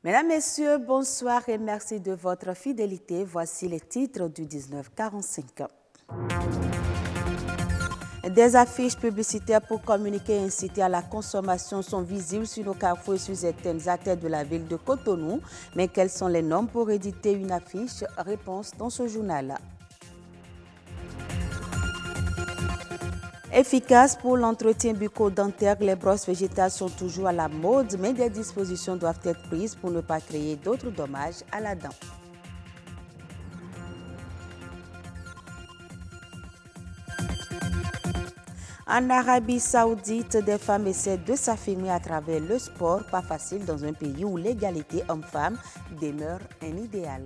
Mesdames, Messieurs, bonsoir et merci de votre fidélité. Voici les titres du 1945. Des affiches publicitaires pour communiquer et inciter à la consommation sont visibles sur nos carrefours et sur certaines artères de la ville de Cotonou. Mais quelles sont les normes pour éditer une affiche? Réponse dans ce journal. Efficaces pour l'entretien bucco-dentaire, les brosses végétales sont toujours à la mode, mais des dispositions doivent être prises pour ne pas créer d'autres dommages à la dent. En Arabie Saoudite, des femmes essaient de s'affirmer à travers le sport, pas facile dans un pays où l'égalité homme-femme demeure un idéal.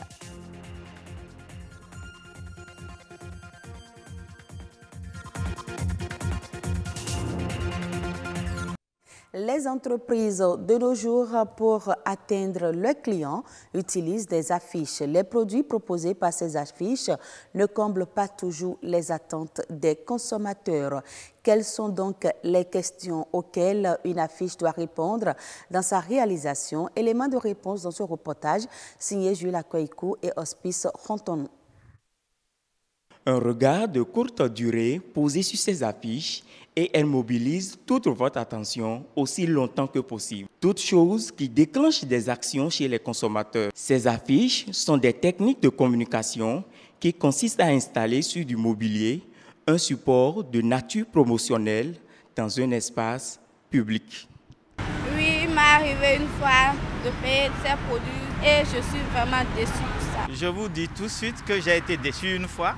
Les entreprises de nos jours, pour atteindre leurs clients, utilisent des affiches. Les produits proposés par ces affiches ne comblent pas toujours les attentes des consommateurs. Quelles sont donc les questions auxquelles une affiche doit répondre dans sa réalisation? Éléments de réponse dans ce reportage signé Jules Akoikou et Hospice Rontonou. Un regard de courte durée posé sur ces affiches et elles mobilisent toute votre attention aussi longtemps que possible. Toutes choses qui déclenchent des actions chez les consommateurs. Ces affiches sont des techniques de communication qui consistent à installer sur du mobilier un support de nature promotionnelle dans un espace public. Oui, il m'est arrivé une fois de payer ces produits et je suis vraiment déçue de ça. Je vous dis tout de suite que j'ai été déçu une fois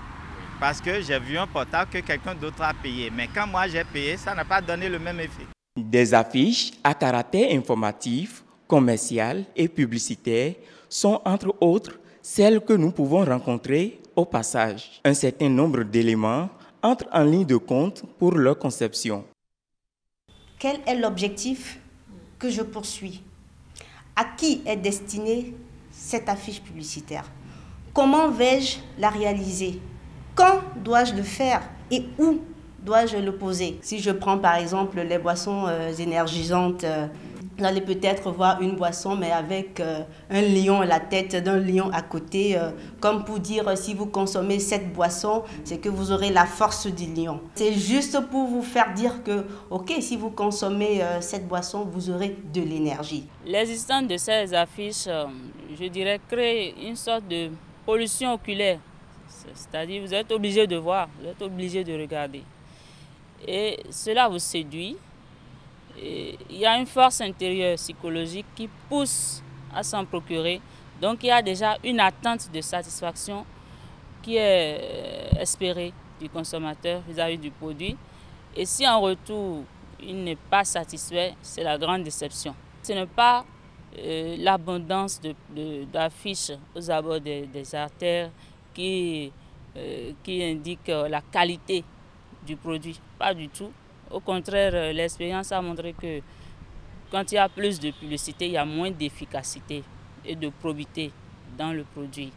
parce que j'ai vu un portable que quelqu'un d'autre a payé. Mais quand moi j'ai payé, ça n'a pas donné le même effet. Des affiches à caractère informatif, commercial et publicitaire sont entre autres celles que nous pouvons rencontrer au passage. Un certain nombre d'éléments entrent en ligne de compte pour leur conception. Quel est l'objectif que je poursuis? À qui est destinée cette affiche publicitaire? Comment vais-je la réaliser? Quand dois-je le faire et où dois-je le poser? Si je prends par exemple les boissons énergisantes, vous allez peut-être voir une boisson mais avec un lion, la tête d'un lion à côté, comme pour dire si vous consommez cette boisson, c'est que vous aurez la force du lion. C'est juste pour vous faire dire que, ok, si vous consommez cette boisson, vous aurez de l'énergie. L'existence de ces affiches, je dirais, crée une sorte de pollution oculaire. C'est-à-dire vous êtes obligé de voir, vous êtes obligé de regarder. Et cela vous séduit. Et il y a une force intérieure psychologique qui pousse à s'en procurer. Donc il y a déjà une attente de satisfaction qui est espérée du consommateur vis-à-vis du produit. Et si en retour il n'est pas satisfait, c'est la grande déception. Ce n'est pas l'abondance d'affiches aux abords des artères qui indique la qualité du produit. Pas du tout. Au contraire, l'expérience a montré que quand il y a plus de publicité, il y a moins d'efficacité et de probité dans le produit.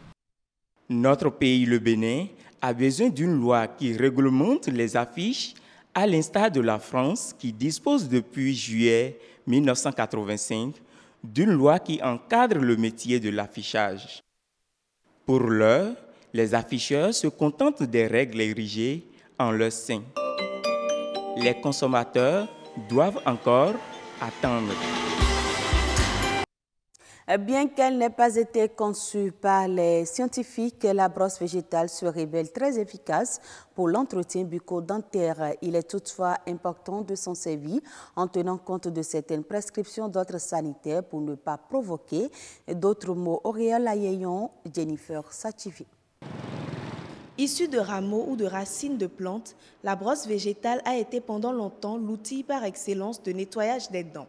Notre pays, le Bénin, a besoin d'une loi qui réglemente les affiches, à l'instar de la France qui dispose depuis juillet 1985 d'une loi qui encadre le métier de l'affichage. Pour l'heure, les afficheurs se contentent des règles érigées en leur sein. Les consommateurs doivent encore attendre. Bien qu'elle n'ait pas été conçue par les scientifiques, la brosse végétale se révèle très efficace pour l'entretien bucco-dentaire. Il est toutefois important de s'en servir en tenant compte de certaines prescriptions d'ordre sanitaire pour ne pas provoquer d'autres maux. Auréole Ayeyon, Jennifer Sachivi. Issue de rameaux ou de racines de plantes, la brosse végétale a été pendant longtemps l'outil par excellence de nettoyage des dents.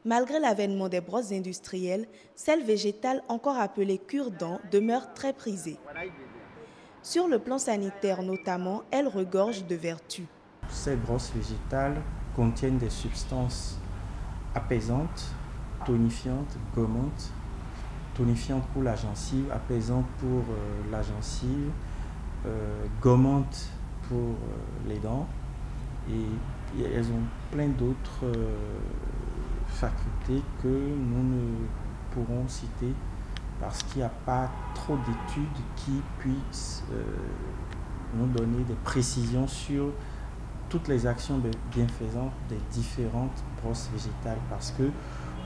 Malgré l'avènement des brosses industrielles, celle végétale, encore appelée cure-dent, demeure très prisée. Sur le plan sanitaire notamment, elle regorge de vertus. Ces brosses végétales contiennent des substances apaisantes, tonifiantes, gommantes, tonifiantes pour la gencive, apaisantes pour la gencive, gommantes pour les dents, et elles ont plein d'autres facultés que nous ne pourrons citer parce qu'il n'y a pas trop d'études qui puissent nous donner des précisions sur toutes les actions bienfaisantes des différentes brosses végétales, parce que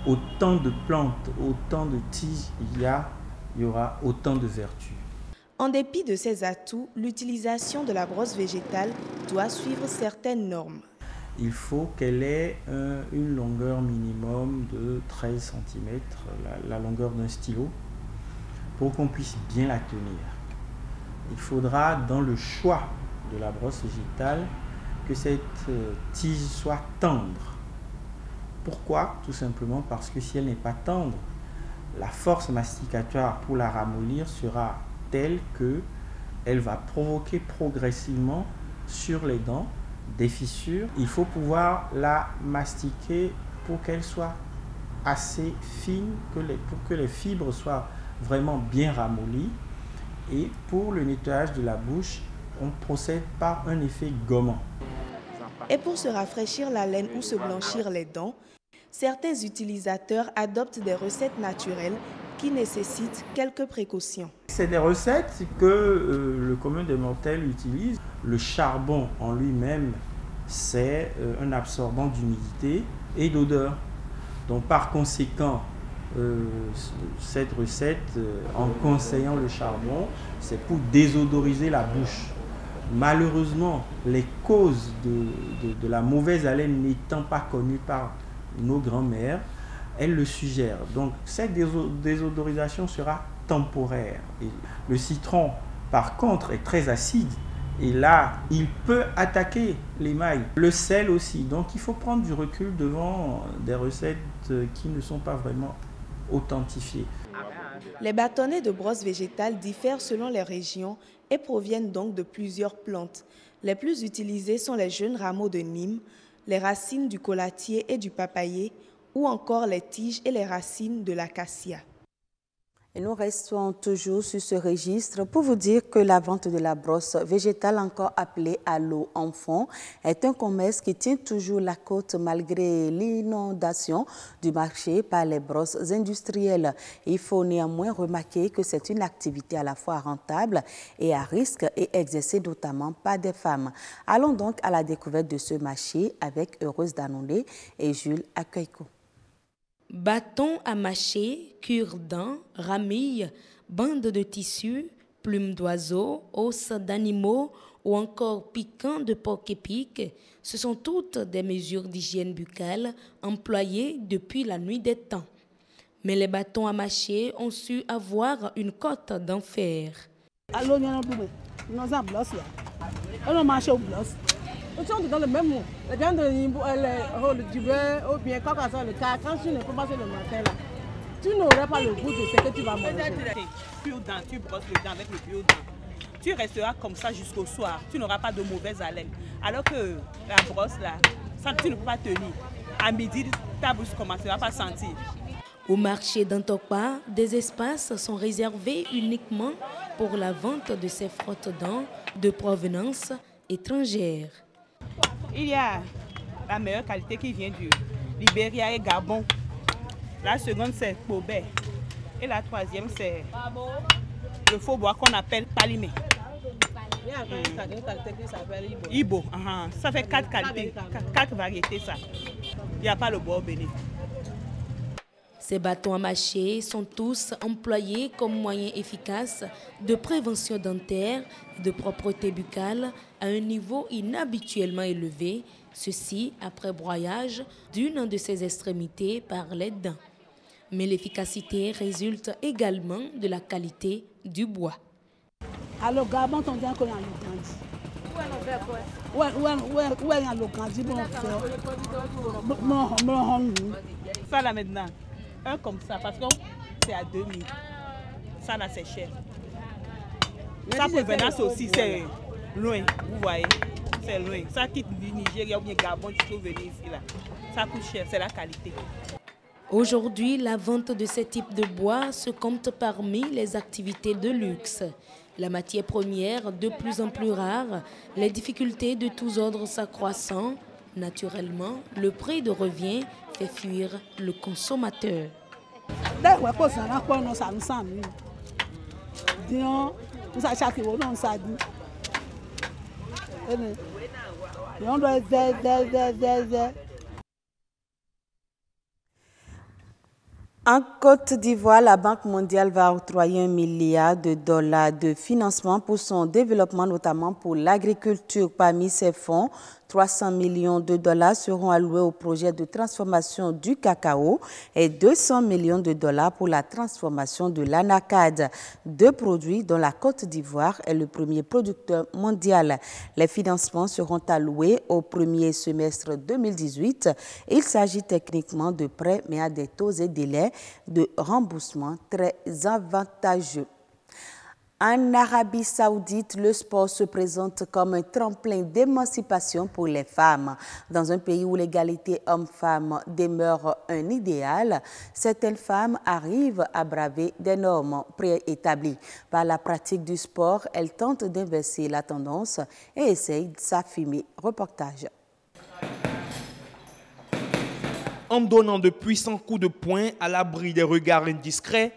autant de plantes, autant de tiges il y aura autant de vertus. En dépit de ces atouts, l'utilisation de la brosse végétale doit suivre certaines normes. Il faut qu'elle ait une longueur minimum de 13 cm, la longueur d'un stylo, pour qu'on puisse bien la tenir. Il faudra, dans le choix de la brosse végétale, que cette tige soit tendre. Pourquoi? Tout simplement parce que si elle n'est pas tendre, la force masticatoire pour la ramollir sera telle qu'elle va provoquer progressivement sur les dents des fissures. Il faut pouvoir la mastiquer pour qu'elle soit assez fine, pour que les fibres soient vraiment bien ramollies. Et pour le nettoyage de la bouche, on procède par un effet gommant. Et pour se rafraîchir la laine ou se blanchir les dents, certains utilisateurs adoptent des recettes naturelles qui nécessitent quelques précautions. C'est des recettes que le commun des mortels utilise. Le charbon en lui-même, c'est un absorbant d'humidité et d'odeur. Donc par conséquent, cette recette, en conseillant le charbon, c'est pour désodoriser la bouche. Malheureusement, les causes de la mauvaise haleine n'étant pas connues par nos grands-mères, elles le suggèrent. Donc cette désodorisation sera temporaire. Et le citron, par contre, est très acide. Et là, il peut attaquer l'émail. Le sel aussi. Donc il faut prendre du recul devant des recettes qui ne sont pas vraiment authentifiées. Les bâtonnets de brosse végétale diffèrent selon les régions et proviennent donc de plusieurs plantes. Les plus utilisés sont les jeunes rameaux de Nîmes, les racines du collatier et du papayer, ou encore les tiges et les racines de l'acacia. Et nous restons toujours sur ce registre pour vous dire que la vente de la brosse végétale, encore appelée à l'eau en fond, est un commerce qui tient toujours la côte malgré l'inondation du marché par les brosses industrielles. Il faut néanmoins remarquer que c'est une activité à la fois rentable et à risque et exercée notamment par des femmes. Allons donc à la découverte de ce marché avec Heureuse Danondé et Jules Akweiko. Bâtons à mâcher, cure-dents, ramilles, bandes de tissu, plumes d'oiseaux, os d'animaux ou encore piquants de porc-épic, ce sont toutes des mesures d'hygiène buccale employées depuis la nuit des temps. Mais les bâtons à mâcher ont su avoir une cote d'enfer. Ils sont dans le même mot. Les gens du beurre ou bien quand le cas, quand tu ne peux pas faire le matin, là, tu n'auras pas le goût de ce que tu vas manger. Pure-dents, tu brosses le dent avec le pure-dent. Tu resteras comme ça jusqu'au soir. Tu n'auras pas de mauvaise haleine. Alors que la brosse, là, ça, tu ne peux pas tenir. À midi, ta bouche commencera pas à sentir. Au marché d'Antokpa, des espaces sont réservés uniquement pour la vente de ces frottes-dents de provenance étrangère. Il y a la meilleure qualité qui vient du Libéria et Gabon. La seconde, c'est Pobé. Et la troisième, c'est le faux bois qu'on appelle Palimé. Il y a une qualité qui s'appelle Ibo. Ibo, ça fait 4 qualités, 4 variétés, ça. Il n'y a pas le bois au Bénin. Ces bâtons à mâcher sont tous employés comme moyen efficace de prévention dentaire et de propreté buccale à un niveau inhabituellement élevé, ceci après broyage d'une de ses extrémités par les dents. Mais l'efficacité résulte également de la qualité du bois. Alors, Gabon, on dit qu'on a ça là maintenant, un comme ça, parce que c'est à 2000. Ça là c'est cher. Sa provenance aussi c'est loin, vous voyez, c'est loin. Ça quitte du Nigeria ou bien Gabon, tu peux venir ici là. Ça coûte cher, c'est la qualité. Aujourd'hui, la vente de ce type de bois se compte parmi les activités de luxe. La matière première de plus en plus rare, les difficultés de tous ordres s'accroissant, naturellement, le prix de revient fait fuir le consommateur. En Côte d'Ivoire, la Banque mondiale va octroyer $1 milliard de financement pour son développement, notamment pour l'agriculture. Parmi ces fonds, $300 millions seront alloués au projet de transformation du cacao et $200 millions pour la transformation de l'anacade, deux produits dont la Côte d'Ivoire est le premier producteur mondial. Les financements seront alloués au premier semestre 2018. Il s'agit techniquement de prêts, mais à des taux et délais de remboursement très avantageux. En Arabie Saoudite, le sport se présente comme un tremplin d'émancipation pour les femmes. Dans un pays où l'égalité homme-femme demeure un idéal, certaines femmes arrivent à braver des normes préétablies. Par la pratique du sport, elles tentent d'inverser la tendance et essayent de s'affirmer. Reportage. En donnant de puissants coups de poing à l'abri des regards indiscrets,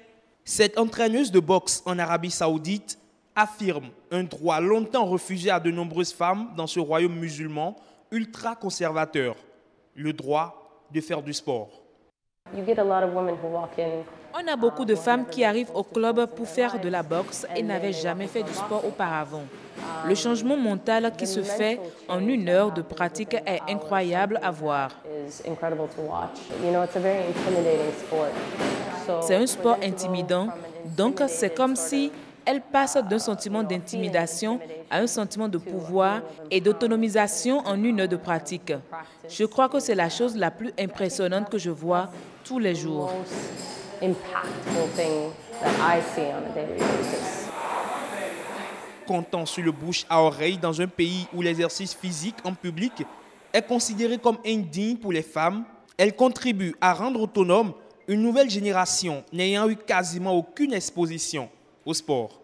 cette entraîneuse de boxe en Arabie Saoudite affirme un droit longtemps refusé à de nombreuses femmes dans ce royaume musulman ultra-conservateur, le droit de faire du sport. On a beaucoup de femmes qui arrivent au club pour faire de la boxe et n'avaient jamais fait du sport auparavant. Le changement mental qui se fait en 1 heure de pratique est incroyable à voir. C'est un sport intimidant, donc c'est comme si elle passe d'un sentiment d'intimidation à un sentiment de pouvoir et d'autonomisation en 1 heure de pratique. Je crois que c'est la chose la plus impressionnante que je vois tous les jours. Comptant sur le bouche à oreille dans un pays où l'exercice physique en public est considéré comme indigne pour les femmes, elle contribue à rendre autonome une nouvelle génération n'ayant eu quasiment aucune exposition au sport.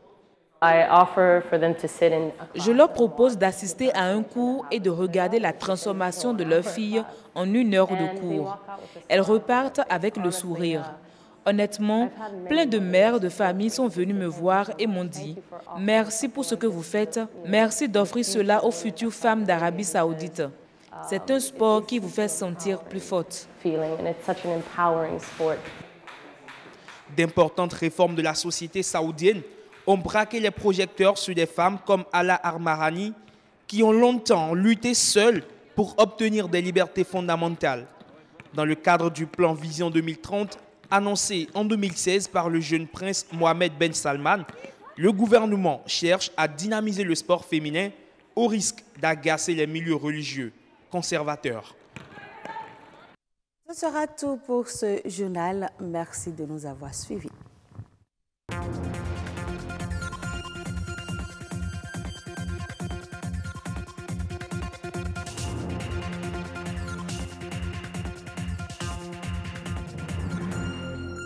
Je leur propose d'assister à un cours et de regarder la transformation de leur fille en 1 heure de cours. Elles repartent avec le sourire. Honnêtement, plein de mères de famille sont venues me voir et m'ont dit « Merci pour ce que vous faites. Merci d'offrir cela aux futures femmes d'Arabie Saoudite. C'est un sport qui vous fait sentir plus forte. » D'importantes réformes de la société saoudienne ont braqué les projecteurs sur des femmes comme Ala Armarani qui ont longtemps lutté seules pour obtenir des libertés fondamentales. Dans le cadre du plan Vision 2030, annoncé en 2016 par le jeune prince Mohamed Ben Salman, le gouvernement cherche à dynamiser le sport féminin au risque d'agacer les milieux religieux conservateurs. Ce sera tout pour ce journal. Merci de nous avoir suivis.